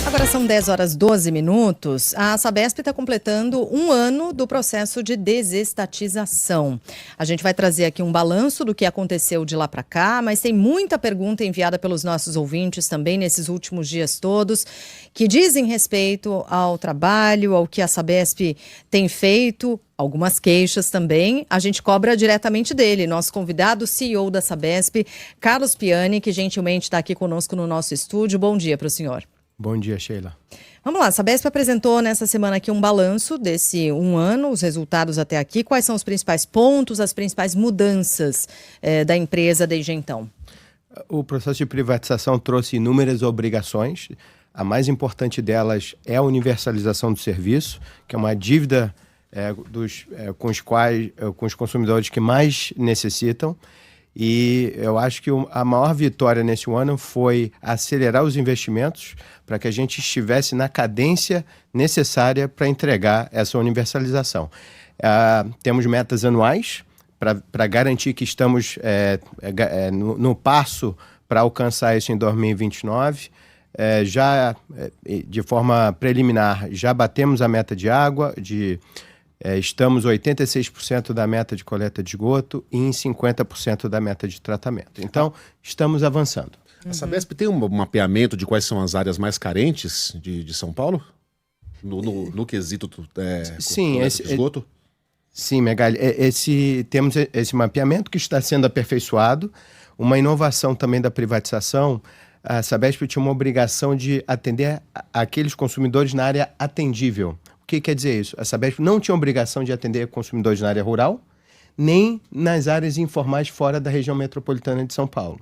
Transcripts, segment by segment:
Agora são 10 horas 12 minutos. A Sabesp está completando um ano do processo de desestatização. A gente vai trazer aqui um balanço do que aconteceu de lá para cá, mas tem muita pergunta enviada pelos nossos ouvintes também nesses últimos dias todos, que dizem respeito ao trabalho, ao que a Sabesp tem feito. Algumas queixas também, a gente cobra diretamente dele, nosso convidado, CEO da Sabesp, Carlos Piani, que gentilmente está aqui conosco no nosso estúdio. Bom dia para o senhor. Bom dia, Sheila. Vamos lá, a Sabesp apresentou nessa semana aqui um balanço desse um ano, os resultados até aqui. Quais são os principais pontos, as principais mudanças da empresa desde então? O processo de privatização trouxe inúmeras obrigações. A mais importante delas é a universalização do serviço, que é uma dívida com os consumidores que mais necessitam. E eu acho que a maior vitória nesse ano foi acelerar os investimentos para que a gente estivesse na cadência necessária para entregar essa universalização. Temos metas anuais para garantir que estamos no passo para alcançar isso em 2029. De forma preliminar, já batemos a meta de água, estamos 86% da meta de coleta de esgoto e em 50% da meta de tratamento. Então, estamos avançando. A Sabesp tem um mapeamento de quais são as áreas mais carentes de São Paulo? No quesito sim, coleta de esgoto? Sim, Megali. Temos esse mapeamento que está sendo aperfeiçoado. Uma inovação também da privatização. A Sabesp tinha uma obrigação de atender aqueles consumidores na área atendível. O que quer dizer isso? A Sabesp não tinha obrigação de atender consumidores na área rural, nem nas áreas informais fora da região metropolitana de São Paulo.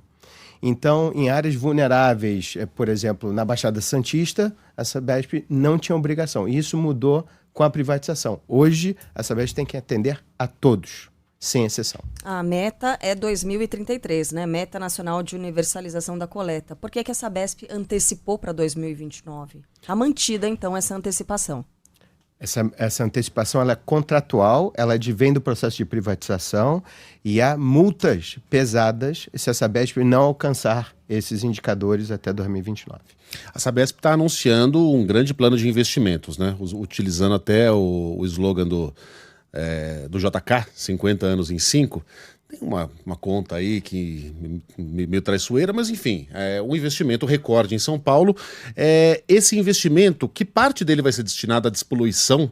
Então, em áreas vulneráveis, por exemplo, na Baixada Santista, a Sabesp não tinha obrigação. E isso mudou com a privatização. Hoje, a Sabesp tem que atender a todos, sem exceção. A meta é 2033, né? Meta Nacional de Universalização da Coleta. Por que a Sabesp antecipou para 2029? Está mantida, então, essa antecipação? Essa antecipação ela é contratual, ela advém do processo de privatização e há multas pesadas se a Sabesp não alcançar esses indicadores até 2029. A Sabesp está anunciando um grande plano de investimentos, né? Utilizando até o slogan do JK, 50 anos em 5. Tem uma conta aí que meio traiçoeira, mas enfim, um investimento recorde em São Paulo. Esse investimento, que parte dele vai ser destinado à despoluição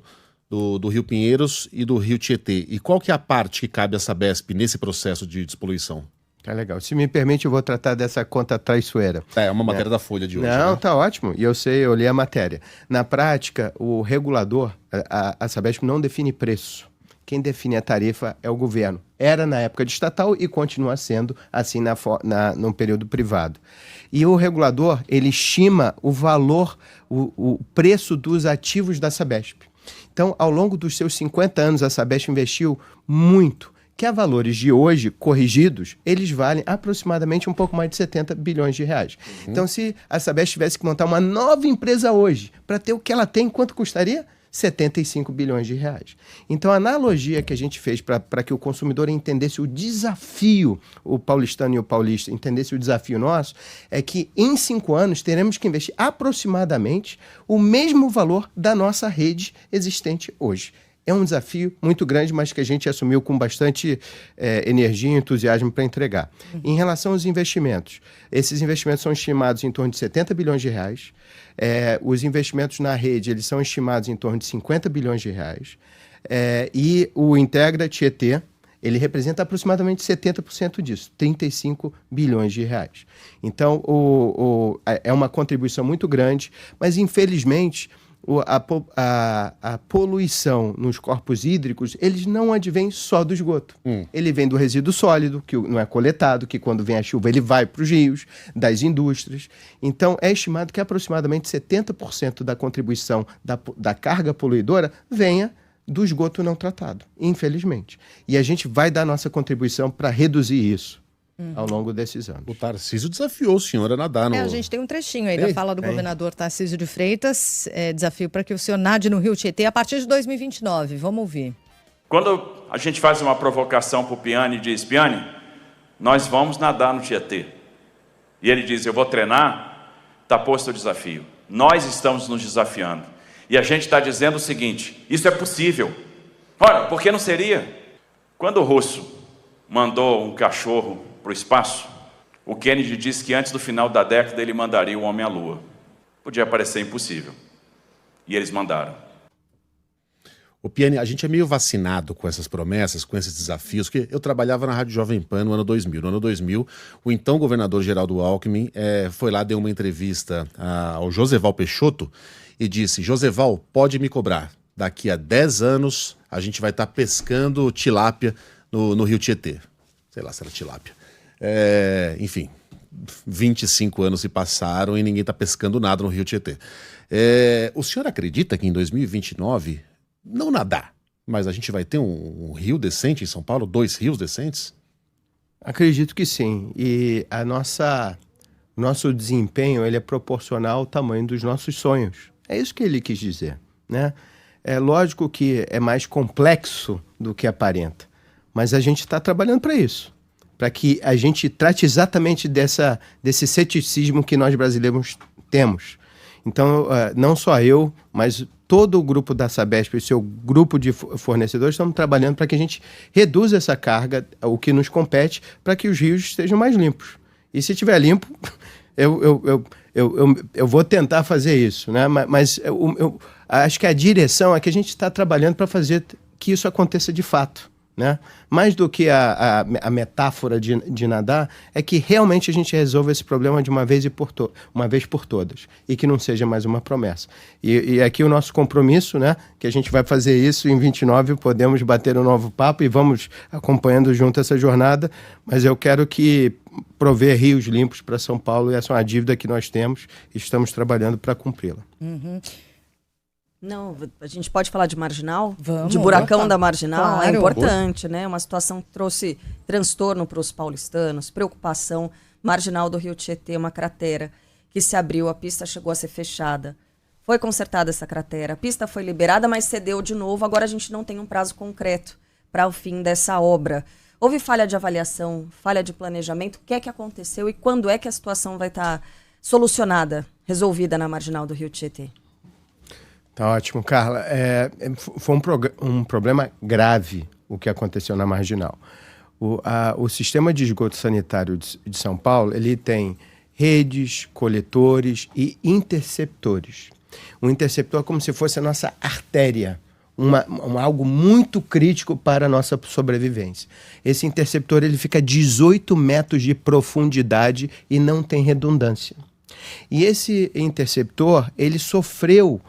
do Rio Pinheiros e do Rio Tietê? E qual que é a parte que cabe à Sabesp nesse processo de despoluição? Tá legal. Se me permite, eu vou tratar dessa conta traiçoeira. É uma matéria da Folha de hoje. Não, né? Tá ótimo. E eu li a matéria. Na prática, o regulador, a Sabesp não define preço. Quem define a tarifa é o governo. Era na época de estatal e continua sendo assim no período privado. E o regulador, ele estima o valor, o preço dos ativos da Sabesp. Então, ao longo dos seus 50 anos, a Sabesp investiu muito, que a valores de hoje, corrigidos, eles valem aproximadamente um pouco mais de 70 bilhões de reais. Então, se a Sabesp tivesse que montar uma nova empresa hoje, para ter o que ela tem, quanto custaria? 75 bilhões de reais. Então, a analogia que a gente fez para que o consumidor entendesse o desafio, o paulistano e o paulista entendesse o desafio nosso, é que em 5 anos teremos que investir aproximadamente o mesmo valor da nossa rede existente hoje. É um desafio muito grande, mas que a gente assumiu com bastante energia e entusiasmo para entregar. Em relação aos investimentos, esses investimentos são estimados em torno de 70 bilhões de reais. Os investimentos na rede eles são estimados em torno de 50 bilhões de reais. E o Integra Tietê, ele representa aproximadamente 70% disso, 35 bilhões de reais. Então, é uma contribuição muito grande, mas infelizmente a poluição nos corpos hídricos, eles não advêm só do esgoto. Ele vem do resíduo sólido, que não é coletado, que quando vem a chuva ele vai para os rios, das indústrias. Então, é estimado que aproximadamente 70% da contribuição da carga poluidora venha do esgoto não tratado, infelizmente. E a gente vai dar nossa contribuição para reduzir isso ao longo desses anos. O Tarcísio desafiou o senhor a nadar no... A gente tem um trechinho aí da fala do governador Tarcísio de Freitas, desafio para que o senhor nade no Rio Tietê a partir de 2029. Vamos ouvir. Quando a gente faz uma provocação para o Piani e diz, Piani, nós vamos nadar no Tietê. E ele diz, eu vou treinar Está posto o desafio. Nós estamos nos desafiando. E a gente está dizendo o seguinte: isso é possível. Ora, por que não seria? Quando o russo mandou um cachorro para o espaço, o Kennedy disse que antes do final da década ele mandaria o homem à Lua. Podia parecer impossível. E eles mandaram. O Piani, a gente é meio vacinado com essas promessas, com esses desafios, porque eu trabalhava na Rádio Jovem Pan no ano 2000. No ano 2000, o então governador Geraldo Alckmin foi lá, deu uma entrevista ao Joseval Peixoto e disse: Joseval, pode me cobrar. Daqui a 10 anos a gente vai estar pescando tilápia no Rio Tietê. Sei lá se era tilápia. Enfim, 25 anos se passaram e ninguém está pescando nada no Rio Tietê. O senhor acredita que em 2029, não nadar, mas a gente vai ter um rio decente em São Paulo? 2 rios decentes? Acredito que sim. E nosso desempenho ele é proporcional ao tamanho dos nossos sonhos. É isso que ele quis dizer, né? É lógico que é mais complexo do que aparenta, mas a gente está trabalhando para isso, para que a gente trate exatamente desse ceticismo que nós brasileiros temos. Então, não só eu, mas todo o grupo da Sabesp e seu grupo de fornecedores estamos trabalhando para que a gente reduza essa carga, o que nos compete, para que os rios estejam mais limpos. E se estiver limpo, eu vou tentar fazer isso, né? Mas eu acho que a direção é que a gente está trabalhando para fazer que isso aconteça de fato, né? Mais do que a metáfora de nadar, é que realmente a gente resolva esse problema de uma vez por todas, e que não seja mais uma promessa. E aqui o nosso compromisso, né, que a gente vai fazer isso em 29, podemos bater um novo papo e vamos acompanhando junto essa jornada, mas eu quero que prover rios limpos para São Paulo, e essa é uma dívida que nós temos e estamos trabalhando para cumpri-la. Uhum. Não, a gente pode falar de marginal? Vamos, de buracão da marginal? Claro. É importante, né? Uma situação que trouxe transtorno para os paulistanos, preocupação. Marginal do Rio Tietê, uma cratera que se abriu, a pista chegou a ser fechada. Foi consertada essa cratera, a pista foi liberada, mas cedeu de novo. Agora a gente não tem um prazo concreto para o fim dessa obra. Houve falha de avaliação, falha de planejamento? O que é que aconteceu e quando é que a situação vai estar solucionada, resolvida na marginal do Rio Tietê? Tá ótimo, Carla. Foi um problema grave o que aconteceu na marginal. O sistema de esgoto sanitário de São Paulo, ele tem redes, coletores e interceptores. O interceptor é como se fosse a nossa artéria, algo muito crítico para a nossa sobrevivência. Esse interceptor ele fica a 18 metros de profundidade e não tem redundância. E esse interceptor, ele sofreu...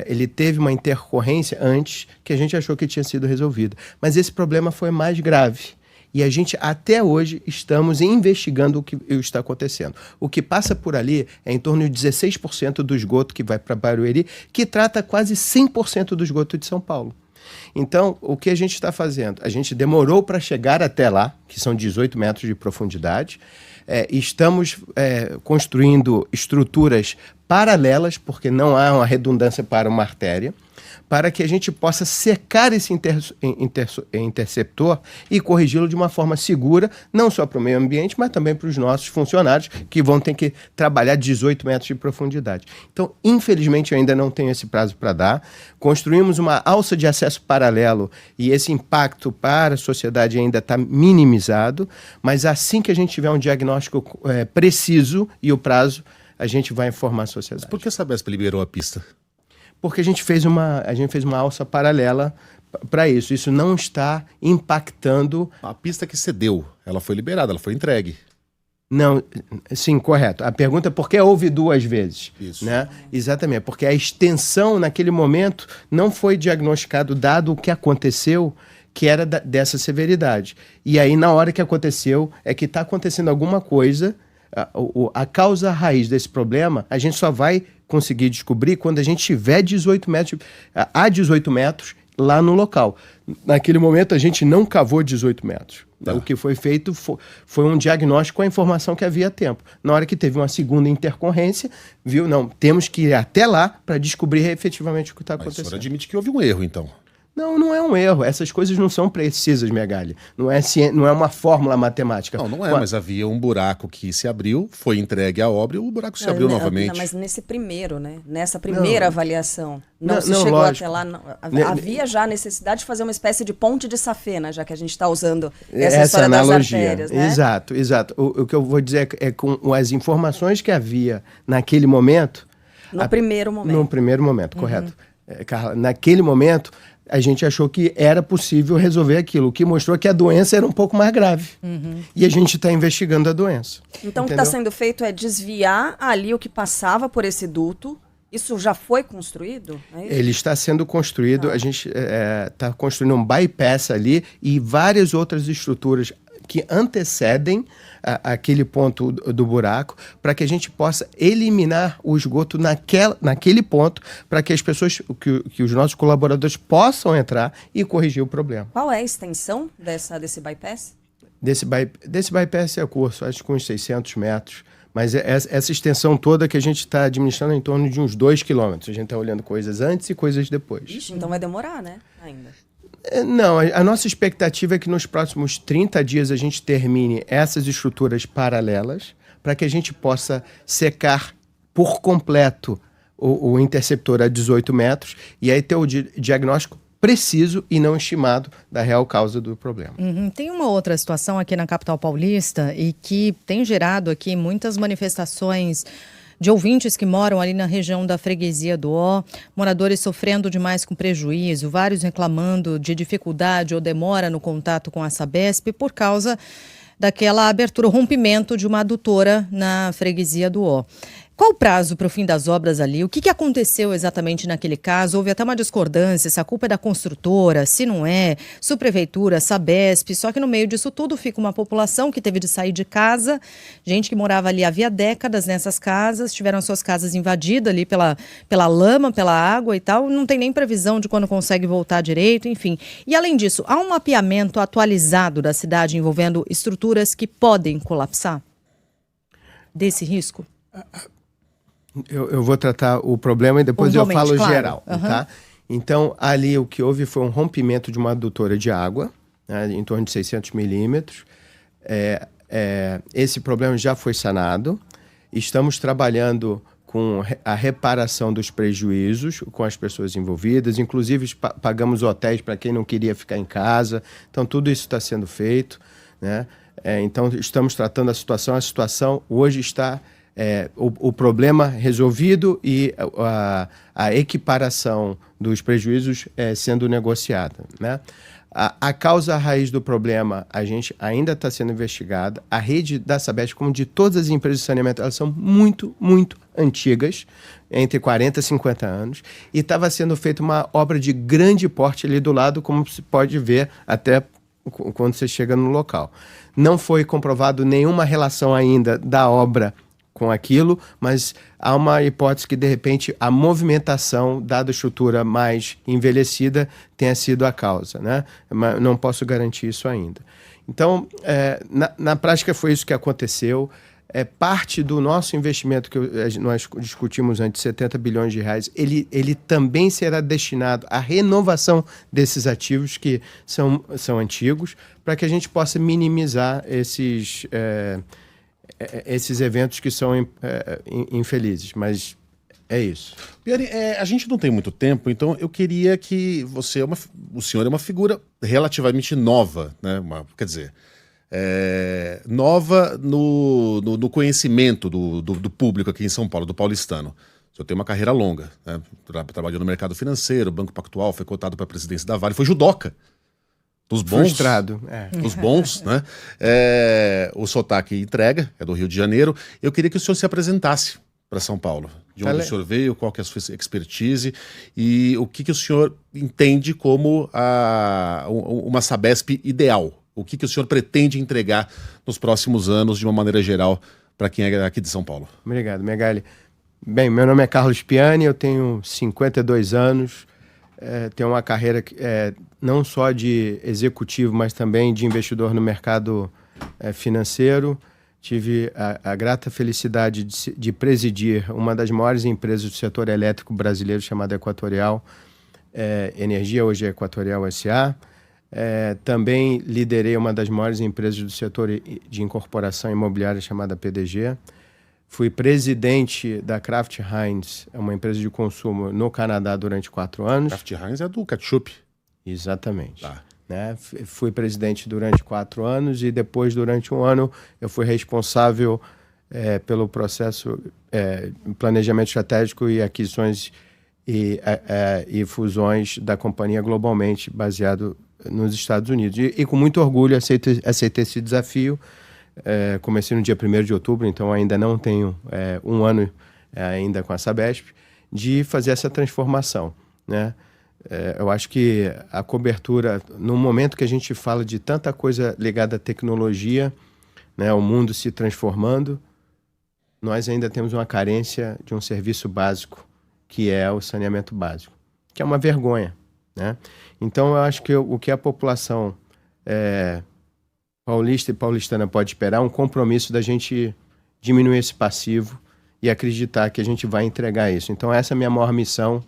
ele teve uma intercorrência antes que a gente achou que tinha sido resolvida. Mas esse problema foi mais grave. E a gente, até hoje, estamos investigando o que está acontecendo. O que passa por ali é em torno de 16% do esgoto que vai para Barueri, que trata quase 100% do esgoto de São Paulo. Então, o que a gente está fazendo? A gente demorou para chegar até lá, que são 18 metros de profundidade. Estamos construindo estruturas paralelas, porque não há uma redundância para uma artéria, para que a gente possa secar esse interceptor e corrigi-lo de uma forma segura, não só para o meio ambiente, mas também para os nossos funcionários, que vão ter que trabalhar 18 metros de profundidade. Então, infelizmente, eu ainda não tenho esse prazo para dar. Construímos uma alça de acesso paralelo e esse impacto para a sociedade ainda está minimizado, mas assim que a gente tiver um diagnóstico preciso e o prazo, a gente vai informar a sociedade. Mas por que a Sabesp liberou a pista? Porque a gente fez uma alça paralela para isso. Isso não está impactando... A pista que cedeu, ela foi liberada, ela foi entregue. Não, sim, correto. A pergunta é por que houve 2 vezes. Isso. Né? Exatamente, porque a extensão naquele momento não foi diagnosticado, dado o que aconteceu, que era dessa severidade. E aí, na hora que aconteceu, é que está acontecendo alguma coisa... A causa raiz desse problema, a gente só vai conseguir descobrir quando a gente tiver 18 metros lá no local. Naquele momento, a gente não cavou 18 metros. Tá. O que foi feito foi um diagnóstico com a informação que havia a tempo. Na hora que teve uma segunda intercorrência, viu? Não, temos que ir até lá para descobrir efetivamente o que está acontecendo. Mas o senhor admite que houve um erro, então? Não é um erro. Essas coisas não são precisas, Megali. Não é uma fórmula matemática. Não é, mas havia um buraco que se abriu, foi entregue a obra e o buraco se abriu novamente. Mas nesse primeiro, né? Nessa primeira avaliação, não se chegou lógico. até lá. Havia já a necessidade de fazer uma espécie de ponte de safena, já que a gente está usando essa história analogia. Das artérias, né? Exato. O que eu vou dizer é com as informações que havia naquele momento. No primeiro momento. No primeiro momento, correto. Carla, naquele momento, a gente achou que era possível resolver aquilo, o que mostrou que a doença era um pouco mais grave. E a gente está investigando a doença. Então, o que está sendo feito é desviar ali o que passava por esse duto. Isso já foi construído? É isso? Ele está sendo construído, a gente está construindo um bypass ali e várias outras estruturas que antecedem aquele ponto do buraco, para que a gente possa eliminar o esgoto naquele ponto, para que as pessoas, que os nossos colaboradores possam entrar e corrigir o problema. Qual é a extensão desse bypass? Desse bypass é curso, acho que uns 600 metros, mas essa extensão toda que a gente está administrando é em torno de uns 2 quilômetros. A gente está olhando coisas antes e coisas depois. Ixi, então vai demorar, né? Ainda. Não, a nossa expectativa é que nos próximos 30 dias a gente termine essas estruturas paralelas para que a gente possa secar por completo o interceptor a 18 metros e aí ter o diagnóstico preciso e não estimado da real causa do problema. Tem uma outra situação aqui na capital paulista e que tem gerado aqui muitas manifestações de ouvintes que moram ali na região da Freguesia do Ó, moradores sofrendo demais com prejuízo, vários reclamando de dificuldade ou demora no contato com a Sabesp por causa daquela abertura, o rompimento de uma adutora na Freguesia do Ó. Qual o prazo para o fim das obras ali? O que aconteceu exatamente naquele caso? Houve até uma discordância, se a culpa é da construtora, se não é, Subprefeitura, Sabesp, só que no meio disso tudo fica uma população que teve de sair de casa, gente que morava ali havia décadas nessas casas, tiveram suas casas invadidas ali pela lama, pela água e tal, não tem nem previsão de quando consegue voltar direito, enfim. E além disso, há um mapeamento atualizado da cidade envolvendo estruturas que podem colapsar? Desse risco? Eu vou tratar o problema e depois eu falo claro. Geral, tá? Então, ali o que houve foi um rompimento de uma adutora de água, né, em torno de 600 milímetros. Esse problema já foi sanado. Estamos trabalhando com a reparação dos prejuízos com as pessoas envolvidas. Inclusive, pagamos hotéis para quem não queria ficar em casa. Então, tudo isso está sendo feito, né? Então, estamos tratando a situação. A situação hoje está... o problema resolvido e a equiparação dos prejuízos sendo negociada, né? A causa raiz do problema a gente ainda está sendo investigada. A rede da Sabesp, como de todas as empresas de saneamento, elas são muito, muito antigas, entre 40 e 50 anos, e estava sendo feita uma obra de grande porte ali do lado, como se pode ver até quando você chega no local. Não foi comprovado nenhuma relação ainda da obra com aquilo, mas há uma hipótese que, de repente, a movimentação, dada a estrutura mais envelhecida, tenha sido a causa, né? Mas não posso garantir isso ainda. Então, na prática, foi isso que aconteceu. Parte do nosso investimento, que nós discutimos antes, 70 bilhões de reais, ele também será destinado à renovação desses ativos que são antigos, para que a gente possa minimizar esses eventos que são infelizes, mas é isso. Piane, a gente não tem muito tempo, então eu queria que o senhor é uma figura relativamente nova, né? Quer dizer, nova no conhecimento do público aqui em São Paulo, do paulistano. O senhor tem uma carreira longa, né? Trabalhou no mercado financeiro, Banco Pactual, foi cotado para a presidência da Vale, foi judoca. Dos bons, frustrado. Dos bons, né? O sotaque entrega, é do Rio de Janeiro. Eu queria que o senhor se apresentasse para São Paulo. De onde o senhor veio, qual que é a sua expertise e o que o senhor entende como uma Sabesp ideal. O que o senhor pretende entregar nos próximos anos, de uma maneira geral, para quem é aqui de São Paulo. Obrigado, Megali. Bem, meu nome é Carlos Piani, eu tenho 52 anos, tenho uma carreira não só de executivo, mas também de investidor no mercado financeiro. Tive a grata felicidade de presidir uma das maiores empresas do setor elétrico brasileiro, chamada Equatorial, Energia, hoje é Equatorial S.A. Também liderei uma das maiores empresas do setor de incorporação imobiliária chamada PDG. Fui presidente da Kraft Heinz, uma empresa de consumo no Canadá durante 4 anos. Kraft Heinz é do ketchup. Exatamente. Tá. Né? Fui presidente durante 4 anos e depois, durante 1 ano, eu fui responsável pelo processo de planejamento estratégico e aquisições e fusões da companhia globalmente, baseado nos Estados Unidos. E com muito orgulho aceitei esse desafio. Comecei no dia 1º de outubro, então ainda não tenho 1 ano ainda com a Sabesp, de fazer essa transformação, né? Eu acho que a cobertura, no momento que a gente fala de tanta coisa ligada à tecnologia, né, o mundo se transformando, nós ainda temos uma carência de um serviço básico, que é o saneamento básico, que é uma vergonha, né? Então, eu acho que o que a população paulista e paulistana pode esperar é um compromisso da gente diminuir esse passivo e acreditar que a gente vai entregar isso. Então, essa é a minha maior missão,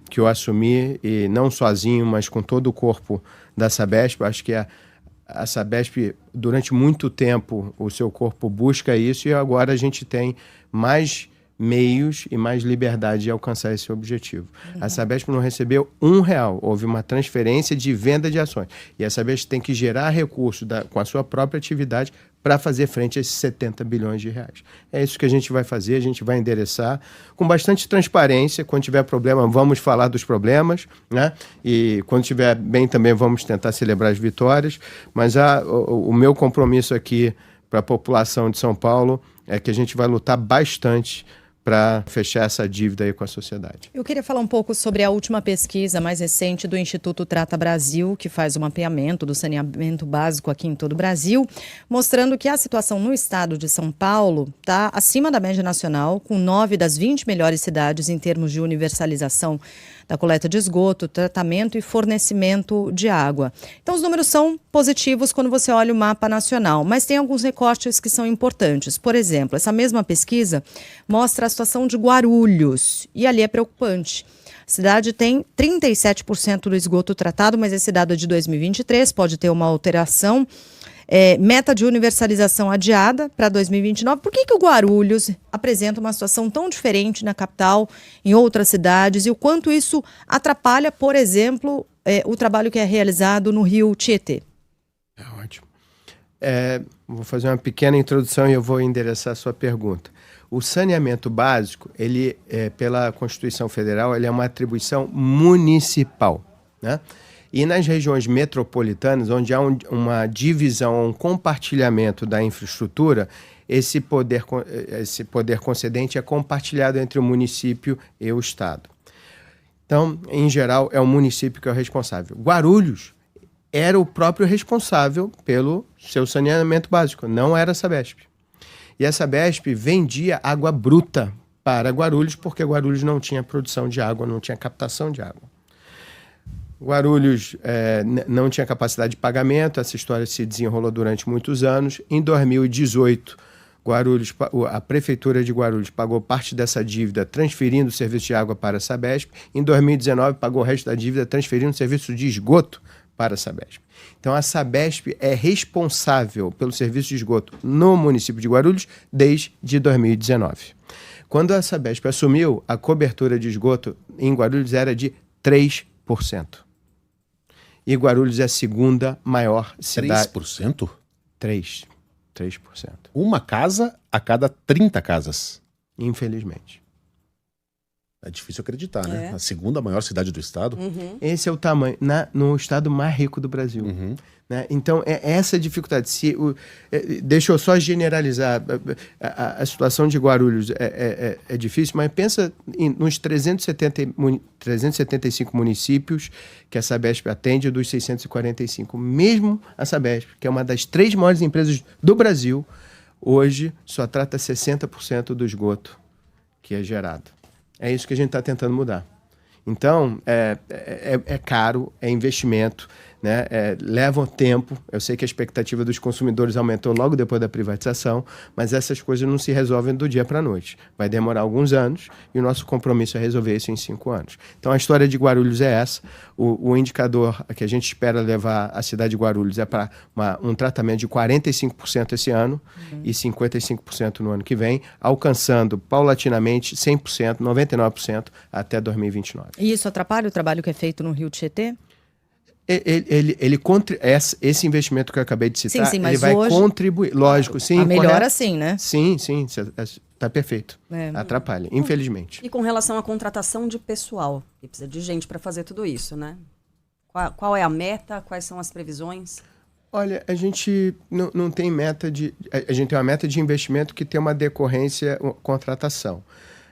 que eu assumi, e não sozinho, mas com todo o corpo da Sabesp. Acho que a Sabesp, durante muito tempo, o seu corpo busca isso, e agora a gente tem mais meios e mais liberdade de alcançar esse objetivo. A Sabesp não recebeu R$1, houve uma transferência de venda de ações. E a Sabesp tem que gerar recursos com a sua própria atividade para fazer frente a esses 70 bilhões de reais. É isso que a gente vai fazer, a gente vai endereçar com bastante transparência. Quando tiver problema, vamos falar dos problemas, né? E quando estiver bem também vamos tentar celebrar as vitórias. Mas o meu compromisso aqui para a população de São Paulo é que a gente vai lutar bastante para fechar essa dívida aí com a sociedade. Eu queria falar um pouco sobre a última pesquisa mais recente do Instituto Trata Brasil, que faz o mapeamento do saneamento básico aqui em todo o Brasil, mostrando que a situação no estado de São Paulo está acima da média nacional, com 9 das 20 melhores cidades em termos de universalização da coleta de esgoto, tratamento e fornecimento de água. Então, os números são positivos quando você olha o mapa nacional, mas tem alguns recortes que são importantes. Por exemplo, essa mesma pesquisa mostra a situação de Guarulhos, e ali é preocupante. A cidade tem 37% do esgoto tratado, mas esse dado é de 2023, pode ter uma alteração. Meta de universalização adiada para 2029. Por que o Guarulhos apresenta uma situação tão diferente na capital, em outras cidades, e o quanto isso atrapalha, por exemplo, o trabalho que é realizado no Rio Tietê? Ótimo. Vou fazer uma pequena introdução e eu vou endereçar a sua pergunta. O saneamento básico, ele, pela Constituição Federal, ele é uma atribuição municipal, né? E nas regiões metropolitanas, onde há uma divisão, um compartilhamento da infraestrutura, esse poder concedente é compartilhado entre o município e o Estado. Então, em geral, é o município que é o responsável. Guarulhos era o próprio responsável pelo seu saneamento básico, não era a Sabesp. E a Sabesp vendia água bruta para Guarulhos, porque Guarulhos não tinha produção de água, não tinha captação de água. Guarulhos não tinha capacidade de pagamento, essa história se desenrolou durante muitos anos. Em 2018, a Prefeitura de Guarulhos pagou parte dessa dívida transferindo o serviço de água para a Sabesp. Em 2019, pagou o resto da dívida transferindo o serviço de esgoto para a Sabesp. Então, a Sabesp é responsável pelo serviço de esgoto no município de Guarulhos desde 2019. Quando a Sabesp assumiu, a cobertura de esgoto em Guarulhos era de 3%. E Guarulhos é a segunda maior cidade. 3%? 3%. Uma casa a cada 30 casas. Infelizmente. É difícil acreditar, né? A segunda maior cidade do estado. Uhum. Esse é o tamanho, no estado mais rico do Brasil. Uhum. Né? Então, essa dificuldade. Deixa eu só generalizar. A situação de Guarulhos é difícil, mas pensa nos 375 municípios que a Sabesp atende, dos 645. Mesmo a Sabesp, que é uma das 3 maiores empresas do Brasil, hoje só trata 60% do esgoto que é gerado. É isso que a gente está tentando mudar. Então, é caro, é investimento, né? Leva tempo. Eu sei que a expectativa dos consumidores aumentou logo depois da privatização, mas essas coisas não se resolvem do dia para a noite. Vai demorar alguns anos e o nosso compromisso é resolver isso em 5 anos. Então, a história de Guarulhos é essa. O indicador que a gente espera levar a cidade de Guarulhos é para um tratamento de 45% esse ano e 55% no ano que vem, alcançando paulatinamente 100%, 99% até 2029. E isso atrapalha o trabalho que é feito no Rio Tietê? Esse investimento que eu acabei de citar, sim, ele vai contribuir. Lógico, sim. A melhora sim, né? Sim, está perfeito. Atrapalha, infelizmente. E com relação à contratação de pessoal, que precisa de gente para fazer tudo isso, né? Qual é a meta? Quais são as previsões? Olha, a gente não tem meta de... A gente tem uma meta de investimento que tem uma decorrência, contratação.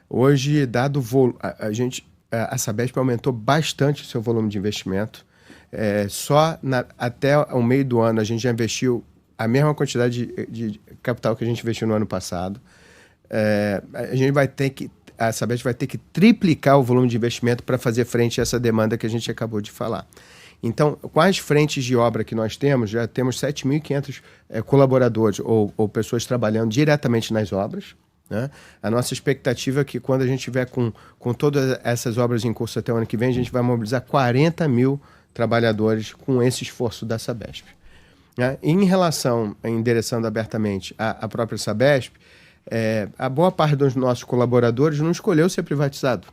Hoje, dado o volume... A Sabesp aumentou bastante o seu volume de investimento. Até o meio do ano, a gente já investiu a mesma quantidade de capital que a gente investiu no ano passado. A Sabesp vai ter que triplicar o volume de investimento para fazer frente a essa demanda que a gente acabou de falar. Então, com as frentes de obra que nós temos, já temos 7.500 colaboradores ou pessoas trabalhando diretamente nas obras, né? A nossa expectativa é que quando a gente tiver com todas essas obras em curso até o ano que vem, a gente vai mobilizar 40 mil trabalhadores com esse esforço da Sabesp. Né? Em relação, endereçando abertamente a própria Sabesp, a boa parte dos nossos colaboradores não escolheu ser privatizado.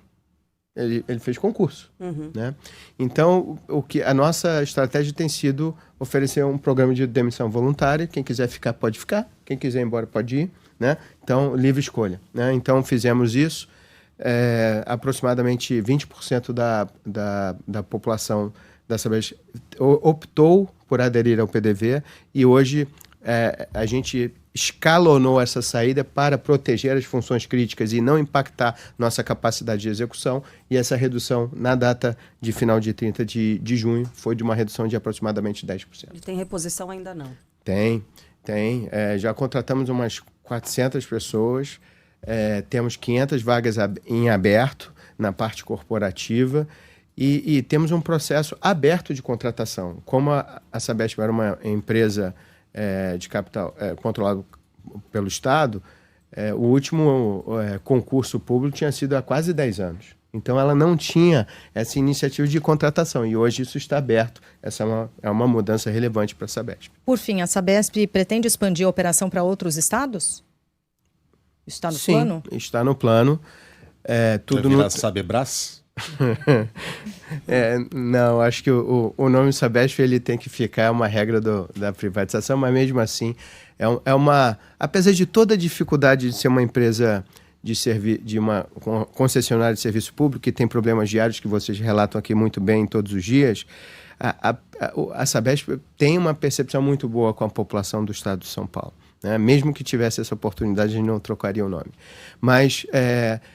Ele fez concurso. Né? Então, a nossa estratégia tem sido oferecer um programa de demissão voluntária. Quem quiser ficar, pode ficar. Quem quiser ir embora, pode ir. Né? Então, livre escolha. Né? Então, fizemos isso. Aproximadamente 20% da população da Sabesp optou por aderir ao PDV e hoje a gente escalonou essa saída para proteger as funções críticas e não impactar nossa capacidade de execução, e essa redução na data de final de 30 de junho foi de uma redução de aproximadamente 10%. E tem reposição ainda não? Tem. Já contratamos umas 400 pessoas, temos 500 vagas em aberto na parte corporativa. E temos um processo aberto de contratação. Como a Sabesp era uma empresa de capital controlada pelo Estado, o último concurso público tinha sido há quase 10 anos. Então, ela não tinha essa iniciativa de contratação. E hoje isso está aberto. Essa é uma mudança relevante para a Sabesp. Por fim, a Sabesp pretende expandir a operação para outros estados? Está no plano? Sim, está no plano. Tudo no Sabebras? Não, acho que o nome Sabesp ele tem que ficar uma regra da privatização, mas mesmo assim apesar de toda a dificuldade de ser uma empresa de uma concessionária de serviço público que tem problemas diários que vocês relatam aqui muito bem todos os dias, a Sabesp tem uma percepção muito boa com a população do estado de São Paulo. Né? Mesmo que tivesse essa oportunidade, a gente não trocaria o nome. Mas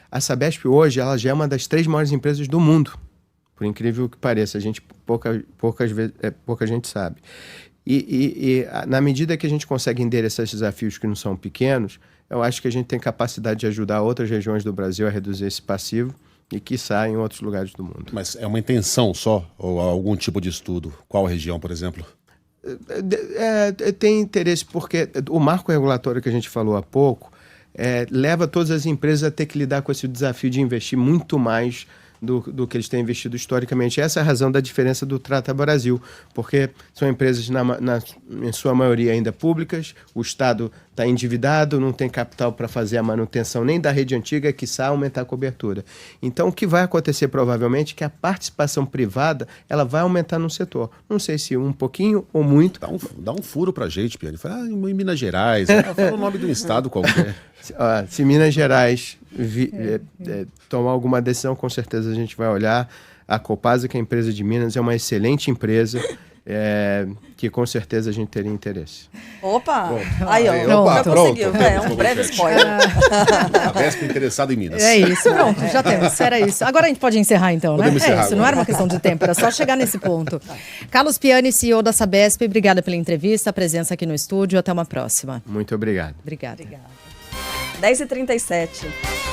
a Sabesp hoje ela já é uma das 3 maiores empresas do mundo, por incrível que pareça. A gente pouca gente sabe. E na medida que a gente consegue endereçar esses desafios que não são pequenos, eu acho que a gente tem capacidade de ajudar outras regiões do Brasil a reduzir esse passivo e, quiçá, em outros lugares do mundo. Mas é uma intenção só? Ou algum tipo de estudo? Qual região, por exemplo? Tem interesse porque o marco regulatório que a gente falou há pouco leva todas as empresas a ter que lidar com esse desafio de investir muito mais do que eles têm investido historicamente. Essa é a razão da diferença do Trata Brasil, porque são empresas, em sua maioria, ainda públicas, o Estado está endividado, não tem capital para fazer a manutenção nem da rede antiga, quiçá aumentar a cobertura. Então, o que vai acontecer provavelmente é que a participação privada ela vai aumentar no setor. Não sei se um pouquinho ou muito. Dá um furo para a gente, Piane. Fala, em Minas Gerais, fala o nome do estado qualquer. Se Minas Gerais tomar alguma decisão, com certeza a gente vai olhar. A Copasa, que é a empresa de Minas, é uma excelente empresa que com certeza a gente teria interesse. Opa! Aí, ó, já conseguiu. Um breve spoiler. A Vespa interessada em Minas. É isso, pronto, já temos. Era isso. Agora a gente pode encerrar então, né? Podemos encerrar isso, não era uma questão de tempo, era só chegar nesse ponto. Carlos Piani, CEO da Sabesp, obrigada pela entrevista, a presença aqui no estúdio. Até uma próxima. Muito obrigado. Obrigada. 10h37.